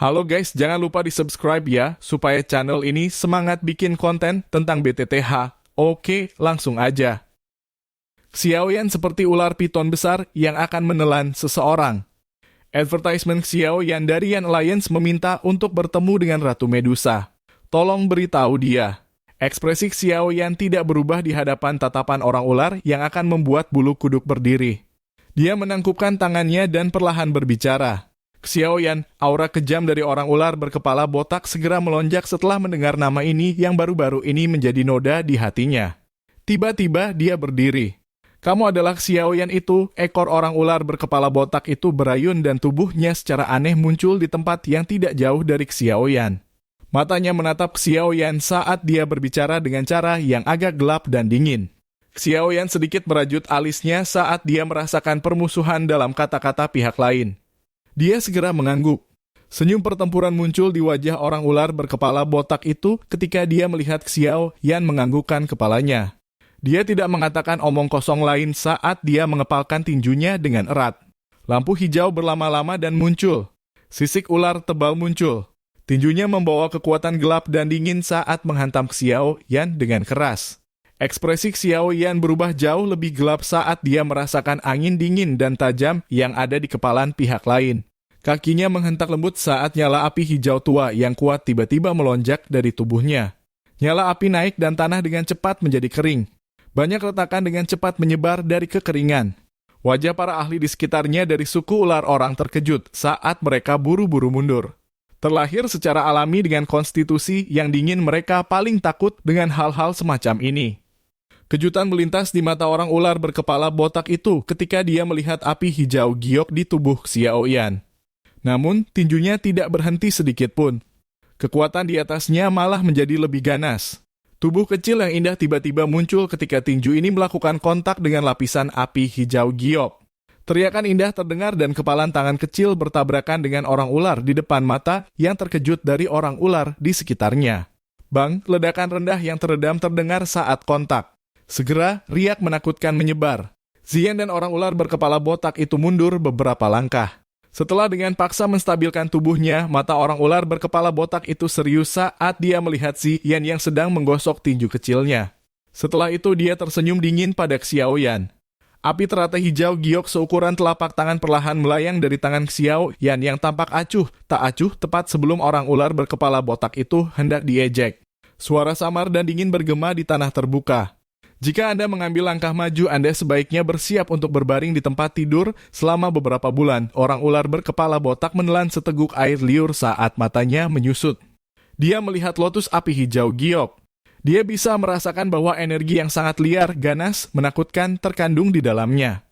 Halo guys, jangan lupa di-subscribe ya, supaya channel ini semangat bikin konten tentang BTTH. Oke, langsung aja. Xiaoyan seperti ular piton besar yang akan menelan seseorang. Advertisement Xiaoyan dari Yan Alliance meminta untuk bertemu dengan Ratu Medusa. Tolong beritahu dia. Ekspresi Xiaoyan tidak berubah di hadapan tatapan orang ular yang akan membuat bulu kuduk berdiri. Dia menangkupkan tangannya dan perlahan berbicara. Xiaoyan, aura kejam dari orang ular berkepala botak segera melonjak setelah mendengar nama ini yang baru-baru ini menjadi noda di hatinya. Tiba-tiba dia berdiri. Kamu adalah Xiaoyan itu, ekor orang ular berkepala botak itu berayun dan tubuhnya secara aneh muncul di tempat yang tidak jauh dari Xiaoyan. Matanya menatap Xiaoyan saat dia berbicara dengan cara yang agak gelap dan dingin. Xiaoyan sedikit merajut alisnya saat dia merasakan permusuhan dalam kata-kata pihak lain. Dia segera mengangguk. Senyum pertempuran muncul di wajah orang ular berkepala botak itu ketika dia melihat Xiaoyan menganggukkan kepalanya. Dia tidak mengatakan omong kosong lain saat dia mengepalkan tinjunya dengan erat. Lampu hijau berlama-lama dan muncul. Sisik ular tebal muncul. Tinjunya membawa kekuatan gelap dan dingin saat menghantam Xiaoyan dengan keras. Ekspresi Xiaoyan berubah jauh lebih gelap saat dia merasakan angin dingin dan tajam yang ada di kepalan pihak lain. Kakinya menghentak lembut saat nyala api hijau tua yang kuat tiba-tiba melonjak dari tubuhnya. Nyala api naik dan tanah dengan cepat menjadi kering. Banyak retakan dengan cepat menyebar dari kekeringan. Wajah para ahli di sekitarnya dari suku ular orang terkejut saat mereka buru-buru mundur. Terlahir secara alami dengan konstitusi yang dingin, mereka paling takut dengan hal-hal semacam ini. Kejutan melintas di mata orang ular berkepala botak itu ketika dia melihat api hijau giok di tubuh Xiaoyan. Namun, tinjunya tidak berhenti sedikit pun. Kekuatan di atasnya malah menjadi lebih ganas. Tubuh kecil yang indah tiba-tiba muncul ketika tinju ini melakukan kontak dengan lapisan api hijau giok. Teriakan indah terdengar dan kepalan tangan kecil bertabrakan dengan orang ular di depan mata yang terkejut dari orang ular di sekitarnya. Bang, ledakan rendah yang teredam terdengar saat kontak. Segera, riak menakutkan menyebar. Zian dan orang ular berkepala botak itu mundur beberapa langkah. Setelah dengan paksa menstabilkan tubuhnya, mata orang ular berkepala botak itu serius saat dia melihat Zian yang sedang menggosok tinju kecilnya. Setelah itu dia tersenyum dingin pada Xiaoyan. Api teratai hijau giok seukuran telapak tangan perlahan melayang dari tangan Xiaoyan yang tampak acuh, tak acuh tepat sebelum orang ular berkepala botak itu hendak diejek. Suara samar dan dingin bergema di tanah terbuka. Jika Anda mengambil langkah maju, Anda sebaiknya bersiap untuk berbaring di tempat tidur selama beberapa bulan. Orang ular berkepala botak menelan seteguk air liur saat matanya menyusut. Dia melihat lotus api hijau giok. Dia bisa merasakan bahwa energi yang sangat liar, ganas, menakutkan terkandung di dalamnya.